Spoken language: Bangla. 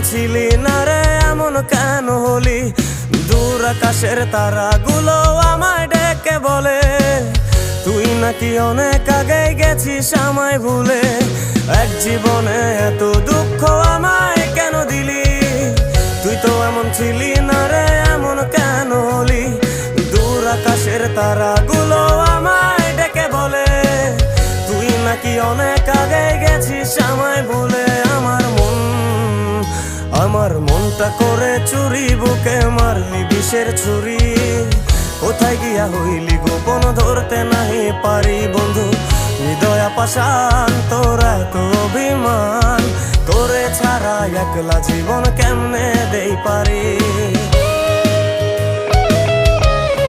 ছিলি না রে এমন কেন হলি? দূর আকাশের তারাগুলো আমায় ডেকে বলে তুই নাকি অনেক আগে গেছিস আমায় ভুলে। এক জীবনে এত দুঃখ আমায় কেন দিলি? তুই তো এমন ছিলি না রে এমন কেন হলি? দূর আকাশের তারাগুলো আমায় ডেকে বলে তুই নাকি অনেক আগে গেছিস আমায় ভুলে। আমার মনটা করে চুরি, বুকে মারলি বিষের ছুরি। কোথায় গিয়া হইলি গোপন ধরতে নাহি পারি বন্ধু। হৃদয়া পাষাণ তোর এত অভিমান, তোরে ছাড়া একলা জীবন কেমনে দেই পারি।